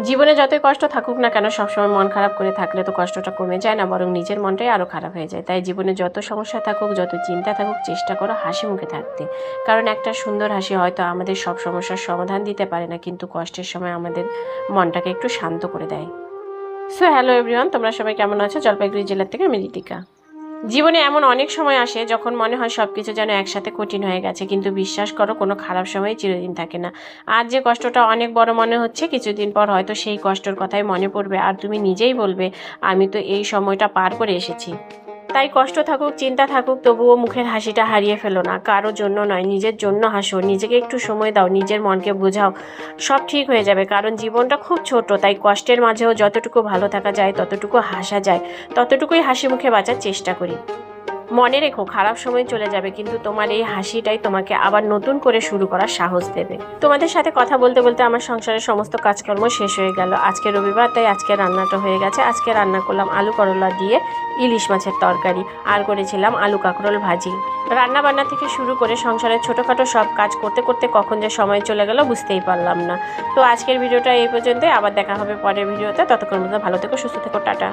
জীবনে যতই কষ্ট থাকুক না কেন, সবসময় মন খারাপ করে থাকলে তো কষ্টটা কমে যায় না, বরং নিজের মনটাই আরও খারাপ হয়ে যায়। তাই জীবনে যত সমস্যা থাকুক, যত চিন্তা থাকুক, চেষ্টা করো হাসি মুখে থাকতে। কারণ একটা সুন্দর হাসি হয়তো আমাদের সব সমস্যার সমাধান দিতে পারে না, কিন্তু কষ্টের সময় আমাদের মনটাকে একটু শান্ত করে দেয়। সো হ্যালো এভরিওয়ান, তোমরা সবাই কেমন আছো? জলপাইগুড়ি জেলার থেকে আমি রিতিকা। জীবনে এমন অনেক সময় আসে যখন মনে হয় সব কিছু যেন একসাথে কঠিন হয়ে গেছে, কিন্তু বিশ্বাস করো, কোনো খারাপ সময় চিরদিন থাকে না। আজ যে কষ্টটা অনেক বড় মনে হচ্ছে, কিছুদিন পর হয়তো সেই কষ্টের কথাই মনে পড়বে, আর তুমি নিজেই বলবে আমি তো এই সময়টা পার করে এসেছি। তাই কষ্ট থাকুক, চিন্তা থাকুক, তবুও মুখের হাসিটা হারিয়ে ফেলো না। কারোর জন্য নয়, নিজের জন্য হাসো, নিজেকে একটু সময় দাও, নিজের মনকে বোঝাও, সব ঠিক হয়ে যাবে। কারণ জীবনটা খুব ছোট, তাই কষ্টের মাঝেও যতটুকু ভালো থাকা যায়, ততটুকু হাসা যায়, ততটুকুই হাসি মুখে বাঁচার চেষ্টা করি। মনে রেখো, খারাপ সময় চলে যাবে, কিন্তু তোমার এই হাসিটাই তোমাকে আবার নতুন করে শুরু করার সাহস দেবে। তোমাদের সাথে কথা বলতে বলতে আমার সংসারের সমস্ত কাজকর্ম শেষ হয়ে গেল। আজকে রবিবার, তাই আজকে রান্নাটা হয়ে গেছে। আজকে রান্না করলাম আলু করলা দিয়ে ইলিশ মাছের তরকারি, আর করেছিলাম আলু কাঁকরোল ভাজি। রান্না বান্না থেকে শুরু করে সংসারের ছোটোখাটো সব কাজ করতে করতে কখন যে সময় চলে গেল বুঝতেই পারলাম না। তো আজকের ভিডিওটা এই পর্যন্তই, আবার দেখা হবে পরের ভিডিওতে। ততক্ষণ মধ্যে ভালো থেকো, সুস্থ থেকো, টাটা।